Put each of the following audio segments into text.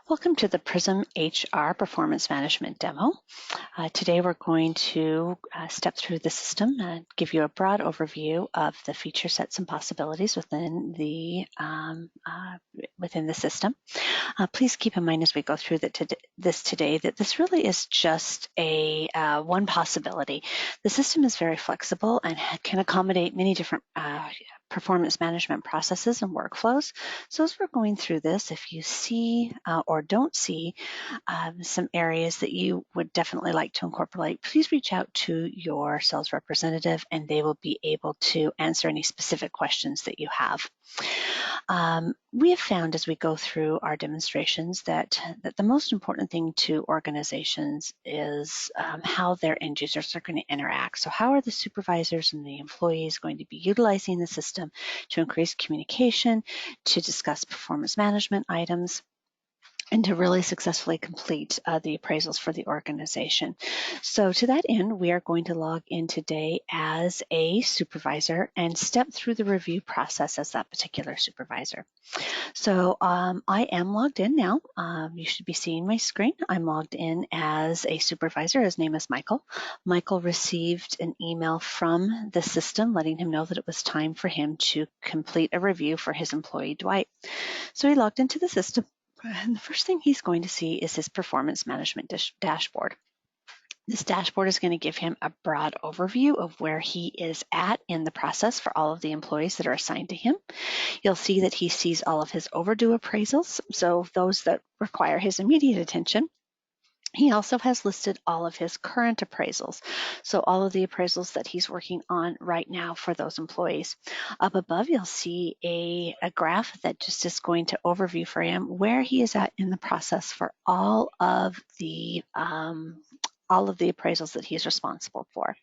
Welcome to the Prism HR Performance Management demo. Today we're going to step through the system and give you a broad overview of the feature sets and possibilities within the system. Please keep in mind as we go through this today that this really is just a one possibility. The system is very flexible and can accommodate many different performance management processes and workflows. So as we're going through this, if you see or don't see some areas that you would definitely like to incorporate, please reach out to your sales representative and they will be able to answer any specific questions that you have. We have found as we go through our demonstrations that the most important thing to organizations is how their end users are going to interact. So how are the supervisors and the employees going to be utilizing the system to increase communication, to discuss performance management items, and to really successfully complete the appraisals for the organization. So to that end, we are going to log in today as a supervisor and step through the review process as that particular supervisor. So I am logged in now. You should be seeing my screen. I'm logged in as a supervisor. His name is Michael. Michael received an email from the system letting him know that it was time for him to complete a review for his employee, Dwight. So he logged into the system. And the first thing he's going to see is his performance management dashboard. This dashboard is going to give him a broad overview of where he is at in the process for all of the employees that are assigned to him. You'll see that he sees all of his overdue appraisals, so those that require his immediate attention. He also has listed all of his current appraisals, so all of the appraisals that he's working on right now for those employees. Up above, you'll see a graph that just is going to overview for him where he is at in the process for all of the appraisals that he's responsible for.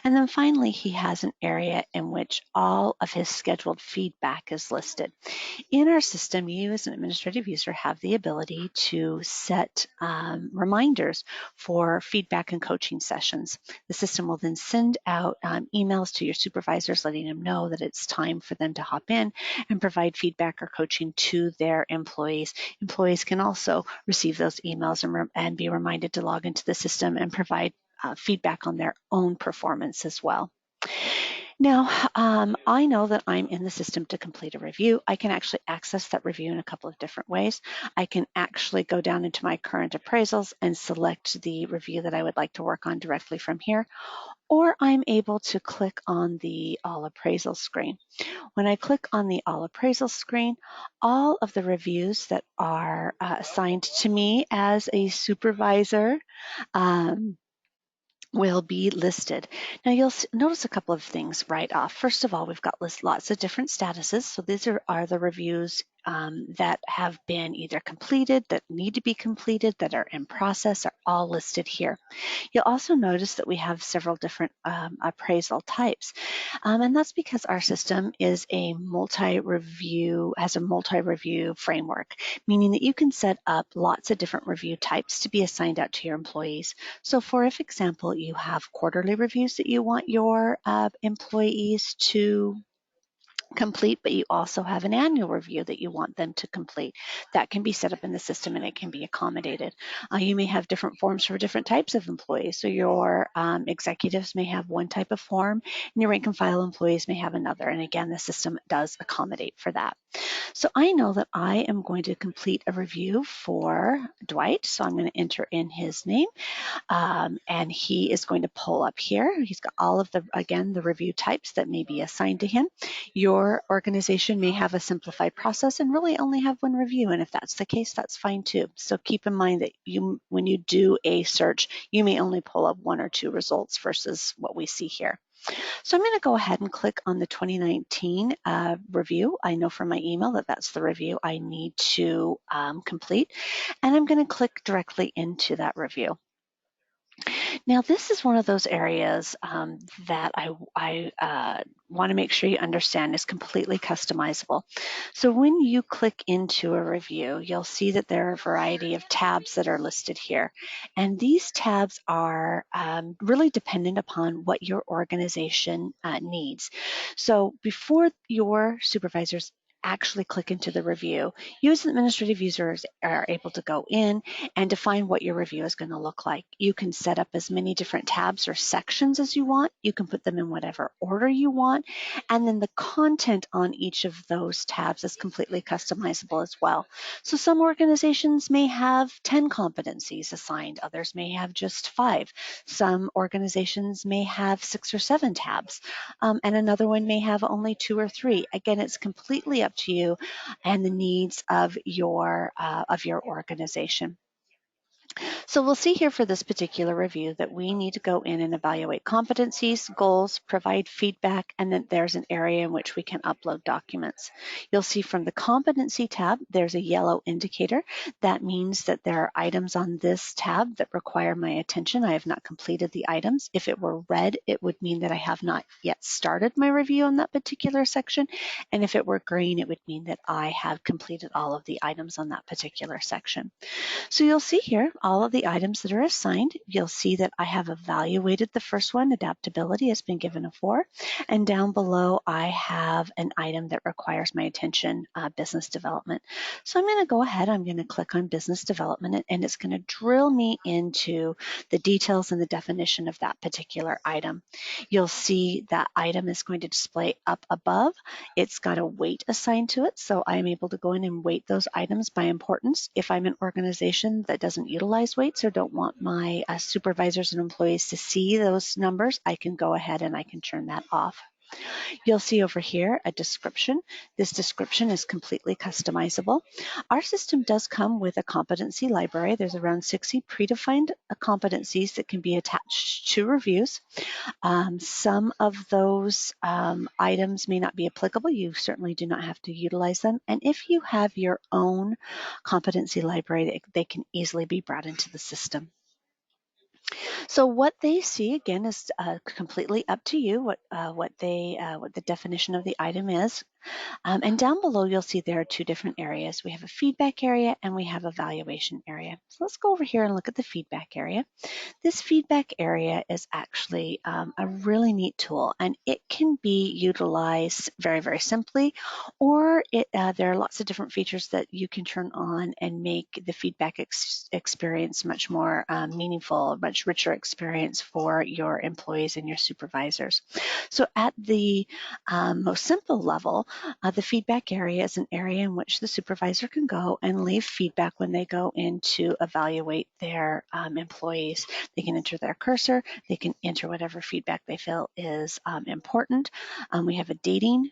And then finally, he has an area in which all of his scheduled feedback is listed. In our system, you as an administrative user have the ability to set reminders for feedback and coaching sessions. The system will then send out emails to your supervisors letting them know that it's time for them to hop in and provide feedback or coaching to their employees. Employees can also receive those emails and be reminded to log into the system and provide feedback on their own performance as well. Now, I know that I'm in the system to complete a review. I can actually access that review in a couple of different ways. I can actually go down into my current appraisals and select the review that I would like to work on directly from here, or I'm able to click on the All Appraisal screen. When I click on the All Appraisal screen, all of the reviews that are assigned to me as a supervisor will be listed. Now you'll notice a couple of things right off. First of all, we've got lots of different statuses. So these are the reviews that have been either completed, that need to be completed, that are in process, are all listed here. You'll also notice that we have several different appraisal types. And that's because our system is a multi-review framework, meaning that you can set up lots of different review types to be assigned out to your employees. So for example, you have quarterly reviews that you want your employees to complete, but you also have an annual review that you want them to complete. That can be set up in the system and it can be accommodated. You may have different forms for different types of employees. So your executives may have one type of form and your rank and file employees may have another. And again, the system does accommodate for that. So I know that I am going to complete a review for Dwight. So I'm going to enter in his name. And he is going to pull up here. He's got all of the review types that may be assigned to him. Your organization may have a simplified process and really only have one review. And if that's the case, that's fine too. So keep in mind that when you do a search, you may only pull up one or two results versus what we see here. So I'm going to go ahead and click on the 2019 review. I know from my email that that's the review I need to complete. And I'm going to click directly into that review. Now, this is one of those areas that I want to make sure you understand is completely customizable. So when you click into a review, you'll see that there are a variety of tabs that are listed here. And these tabs are really dependent upon what your organization needs. So before your supervisors actually click into the review. You as administrative users are able to go in and define what your review is going to look like. You can set up as many different tabs or sections as you want. You can put them in whatever order you want. And then the content on each of those tabs is completely customizable as well. So some organizations may have 10 competencies assigned, others may have just 5. Some organizations may have 6 or 7 tabs, and another one may have only 2 or 3. Again, it's completely up to you and the needs of your organization. So we'll see here for this particular review that we need to go in and evaluate competencies, goals, provide feedback, and then there's an area in which we can upload documents. You'll see from the competency tab, there's a yellow indicator. That means that there are items on this tab that require my attention. I have not completed the items. If it were red, it would mean that I have not yet started my review on that particular section. And if it were green, it would mean that I have completed all of the items on that particular section. So you'll see here all of the items that are assigned. You'll see that I have evaluated the first one. Adaptability has been given a 4. And down below, I have an item that requires my attention, business development. So I'm going to go ahead. I'm going to click on business development, and it's going to drill me into the details and the definition of that particular item. You'll see that item is going to display up above. It's got a weight assigned to it. So I'm able to go in and weight those items by importance. If I'm an organization that doesn't utilize weights or don't want my supervisors and employees to see those numbers, I can go ahead and I can turn that off. You'll see over here a description. This description is completely customizable. Our system does come with a competency library. There's around 60 predefined competencies that can be attached to reviews. Some of those items may not be applicable. You certainly do not have to utilize them. And if you have your own competency library, they can easily be brought into the system. So what they see again is completely up to you. What the definition of the item is, and down below you'll see there are 2 different areas. We have a feedback area and we have a evaluation area. So let's go over here and look at the feedback area. This feedback area is actually a really neat tool, and it can be utilized very, very simply, or there are lots of different features that you can turn on and make the feedback experience much more meaningful, much richer experience for your employees and your supervisors. So at the most simple level, the feedback area is an area in which the supervisor can go and leave feedback when they go in to evaluate their employees. They can enter their cursor. They can enter whatever feedback they feel is important. We have a dating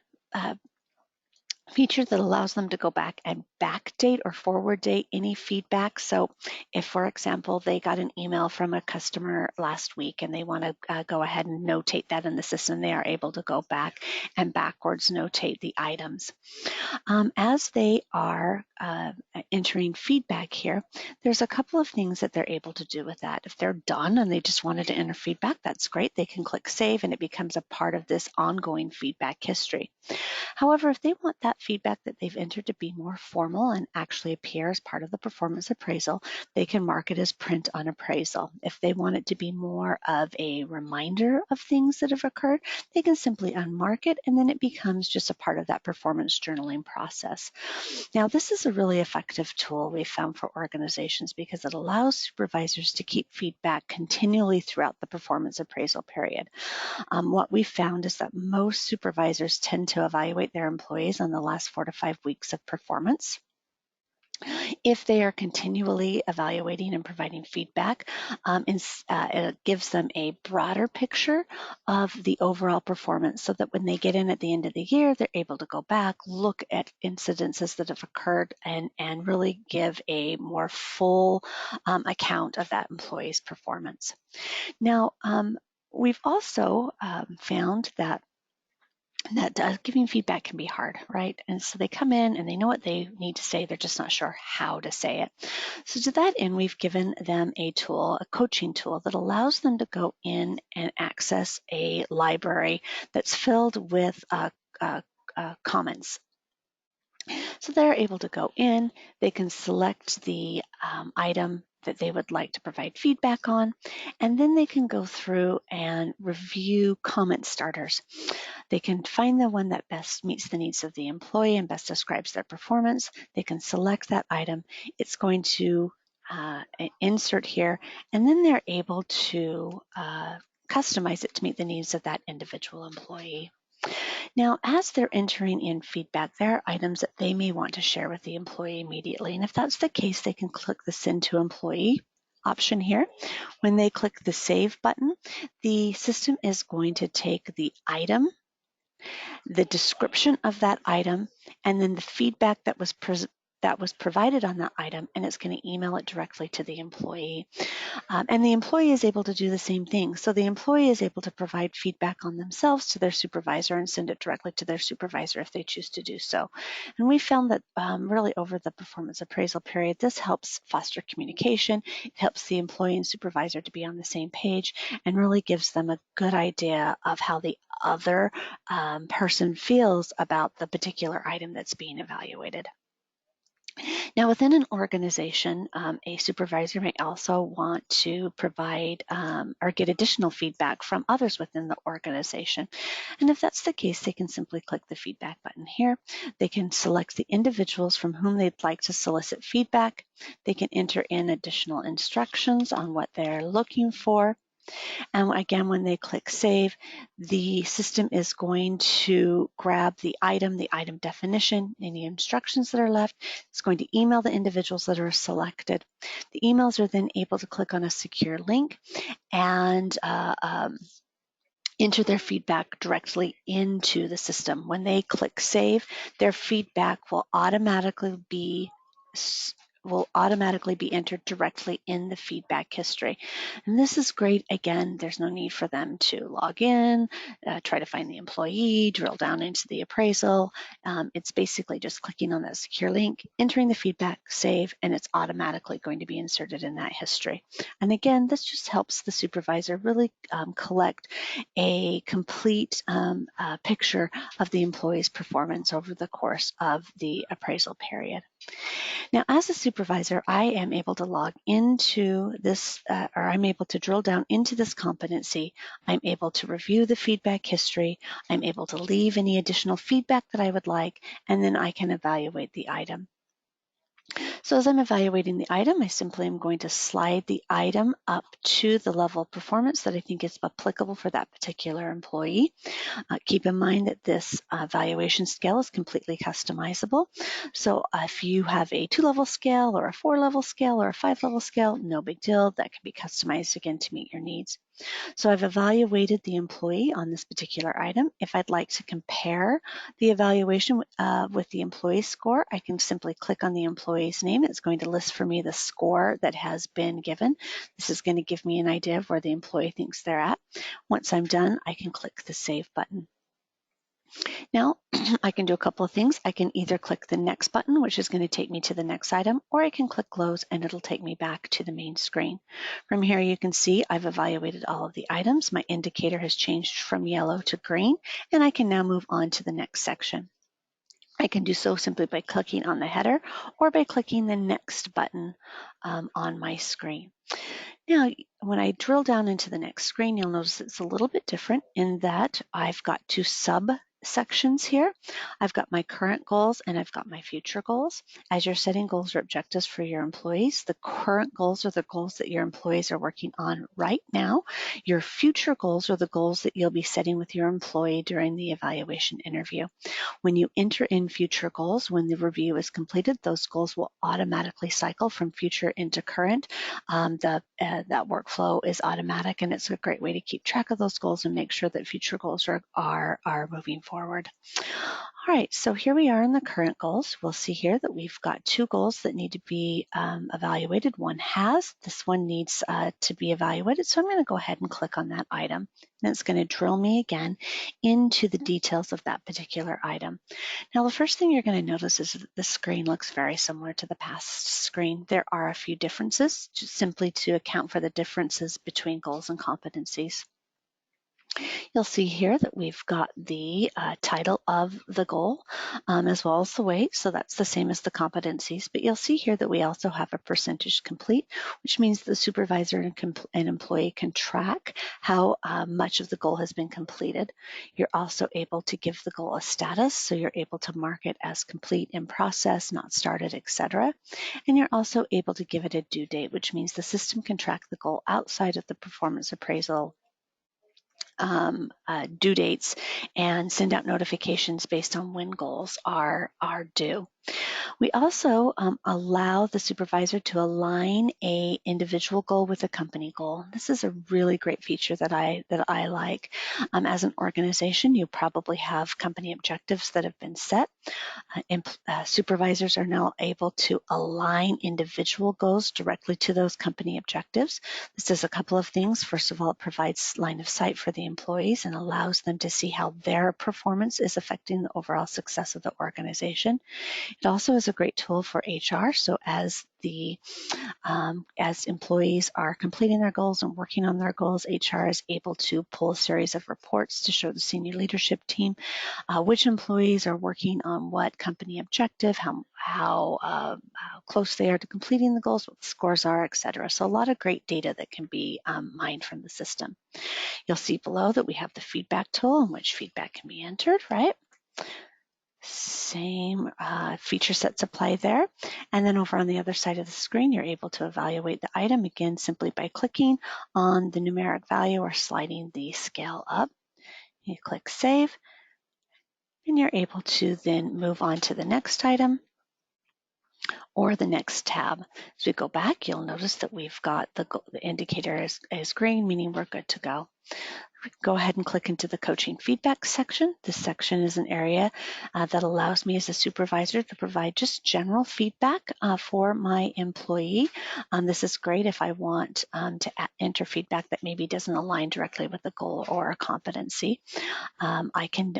feature that allows them to go back and backdate or forward date any feedback. So if, for example, they got an email from a customer last week and they want to go ahead and notate that in the system, they are able to go back and backwards notate the items. As they are entering feedback here, there's a couple of things that they're able to do with that. If they're done and they just wanted to enter feedback, that's great. They can click save and it becomes a part of this ongoing feedback history. However, if they want that feedback that they've entered to be more formal and actually appear as part of the performance appraisal, they can mark it as print on appraisal. If they want it to be more of a reminder of things that have occurred, they can simply unmark it and then it becomes just a part of that performance journaling process. Now, this is a really effective tool we found for organizations because it allows supervisors to keep feedback continually throughout the performance appraisal period. What we found is that most supervisors tend to evaluate their employees on the last 4 to 5 weeks of performance. If they are continually evaluating and providing feedback, it gives them a broader picture of the overall performance so that when they get in at the end of the year, they're able to go back, look at incidences that have occurred and really give a more full account of that employee's performance. Now, we've also found that giving feedback can be hard, right? And so they come in and they know what they need to say, they're just not sure how to say it. So to that end, we've given them a tool, a coaching tool that allows them to go in and access a library that's filled with comments. So they're able to go in, they can select the item that they would like to provide feedback on, and then they can go through and review comment starters. They can find the one that best meets the needs of the employee and best describes their performance. They can select that item. It's going to insert here, and then they're able to customize it to meet the needs of that individual employee. Now, as they're entering in feedback, there are items that they may want to share with the employee immediately. And if that's the case, they can click the Send to Employee option here. When they click the Save button, the system is going to take the item, the description of that item, and then the feedback that was provided on that item, and it's going to email it directly to the employee. And the employee is able to do the same thing. So the employee is able to provide feedback on themselves to their supervisor and send it directly to their supervisor if they choose to do so. And we found that really over the performance appraisal period, this helps foster communication. It helps the employee and supervisor to be on the same page and really gives them a good idea of how the other person feels about the particular item that's being evaluated. Now, within an organization, a supervisor may also want to provide or get additional feedback from others within the organization. And if that's the case, they can simply click the feedback button here. They can select the individuals from whom they'd like to solicit feedback. They can enter in additional instructions on what they're looking for. And again, when they click Save, the system is going to grab the item definition, any instructions that are left. It's going to email the individuals that are selected. The emails are then able to click on a secure link and enter their feedback directly into the system. When they click Save, their feedback will automatically be entered directly in the feedback history. And this is great. Again, there's no need for them to log in, try to find the employee, drill down into the appraisal. It's basically just clicking on that secure link, entering the feedback, save, and it's automatically going to be inserted in that history. And again, this just helps the supervisor really collect a complete picture of the employee's performance over the course of the appraisal period. Now, as a supervisor, I am able to log into this, or I'm able to drill down into this competency. I'm able to review the feedback history. I'm able to leave any additional feedback that I would like, and then I can evaluate the item. So as I'm evaluating the item, I simply am going to slide the item up to the level of performance that I think is applicable for that particular employee. Keep in mind that this evaluation scale is completely customizable. So if you have a 2-level scale or a 4-level scale or a 5-level scale, no big deal. That can be customized again to meet your needs. So I've evaluated the employee on this particular item. If I'd like to compare the evaluation with the employee score, I can simply click on the employee's name. It's going to list for me the score that has been given. This is going to give me an idea of where the employee thinks they're at. Once I'm done, I can click the Save button. Now, I can do a couple of things. I can either click the next button, which is going to take me to the next item, or I can click close and it'll take me back to the main screen. From here, you can see I've evaluated all of the items. My indicator has changed from yellow to green, and I can now move on to the next section. I can do so simply by clicking on the header or by clicking the next button on my screen. Now, when I drill down into the next screen, you'll notice it's a little bit different in that I've got 2 subsections here. I've got my current goals and I've got my future goals. As you're setting goals or objectives for your employees, the current goals are the goals that your employees are working on right now. Your future goals are the goals that you'll be setting with your employee during the evaluation interview. When you enter in future goals, when the review is completed, those goals will automatically cycle from future into current. That workflow is automatic, and it's a great way to keep track of those goals and make sure that future goals are moving forward. All right, so here we are in the current goals. We'll see here that we've got 2 goals that need to be evaluated. One has, this one needs to be evaluated. So I'm going to go ahead and click on that item. And it's going to drill me again into the details of that particular item. Now, the first thing you're going to notice is that the screen looks very similar to the past screen. There are a few differences, just simply to account for the differences between goals and competencies. You'll see here that we've got the title of the goal as well as the weight. So that's the same as the competencies. But you'll see here that we also have a percentage complete, which means the supervisor and employee can track how much of the goal has been completed. You're also able to give the goal a status. So you're able to mark it as complete, in process, not started, etc. And you're also able to give it a due date, which means the system can track the goal outside of the performance appraisal due dates and send out notifications based on when goals are due. We also allow the supervisor to align a individual goal with a company goal. This is a really great feature that I like. As an organization, you probably have company objectives that have been set. Supervisors are now able to align individual goals directly to those company objectives. This does a couple of things. First of all, it provides line of sight for the employees and allows them to see how their performance is affecting the overall success of the organization. It also is a great tool for HR. So as employees are completing their goals and working on their goals, HR is able to pull a series of reports to show the senior leadership team which employees are working on what company objective, how close they are to completing the goals, what the scores are, et cetera. So a lot of great data that can be mined from the system. You'll see below that we have the feedback tool in which feedback can be entered, right? Same feature sets apply there. And then over on the other side of the screen, you're able to evaluate the item, again, simply by clicking on the numeric value or sliding the scale up. You click Save, and you're able to then move on to the next item or the next tab. As we go back, you'll notice that we've got the indicator is green, meaning we're good to go. Go ahead and click into the coaching feedback section. This section is an area that allows me as a supervisor to provide just general feedback for my employee. This is great if I want to enter feedback that maybe doesn't align directly with a goal or a competency. I can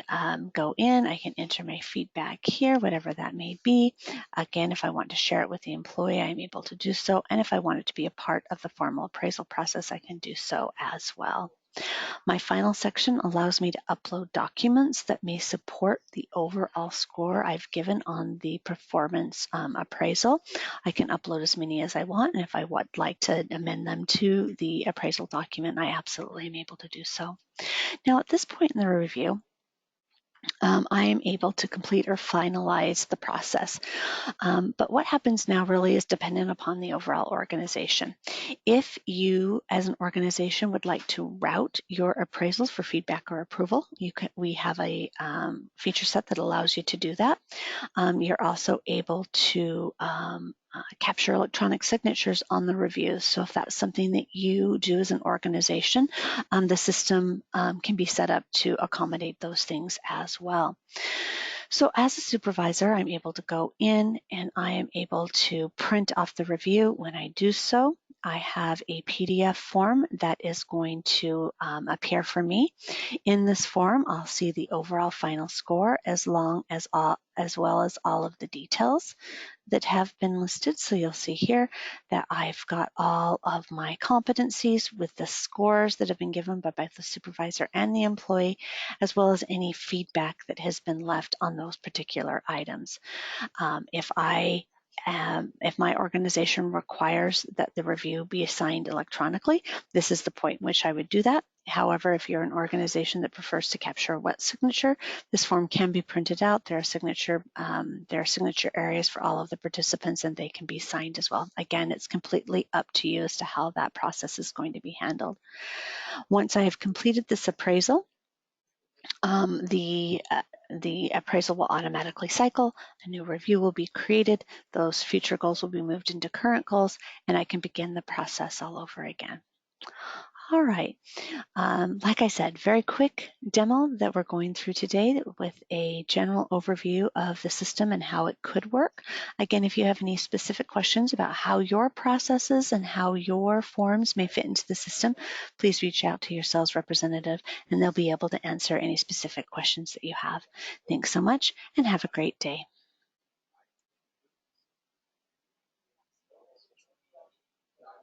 go in, I can enter my feedback here, whatever that may be. Again, if I want to share it with the employee, I'm able to do so. And if I want it to be a part of the formal appraisal process, I can do so as well. My final section allows me to upload documents that may support the overall score I've given on the performance appraisal. I can upload as many as I want, and if I would like to amend them to the appraisal document, I absolutely am able to do so. Now, at this point in the review, I am able to complete or finalize the process. But what happens now really is dependent upon the overall organization. If you, as an organization, would like to route your appraisals for feedback or approval, we have a feature set that allows you to do that. You're also able to capture electronic signatures on the reviews. So if that's something that you do as an organization, the system can be set up to accommodate those things as well. So as a supervisor, I'm able to go in and I am able to print off the review. When I do so, I have a PDF form that is going to appear for me. In this form, I'll see the overall final score as well as all of the details that have been listed. So you'll see here that I've got all of my competencies with the scores that have been given by both the supervisor and the employee, as well as any feedback that has been left on those particular items. If my organization requires that the review be assigned electronically, this is the point in which I would do that. However, if you're an organization that prefers to capture a wet signature, this form can be printed out. There are signature areas for all of the participants, and they can be signed as well. Again, it's completely up to you as to how that process is going to be handled. Once I have completed this appraisal, the appraisal will automatically cycle, a new review will be created, those future goals will be moved into current goals, and I can begin the process all over again. All right, like I said, very quick demo that we're going through today with a general overview of the system and how it could work. Again, if you have any specific questions about how your processes and how your forms may fit into the system, please reach out to your sales representative and they'll be able to answer any specific questions that you have. Thanks so much and have a great day.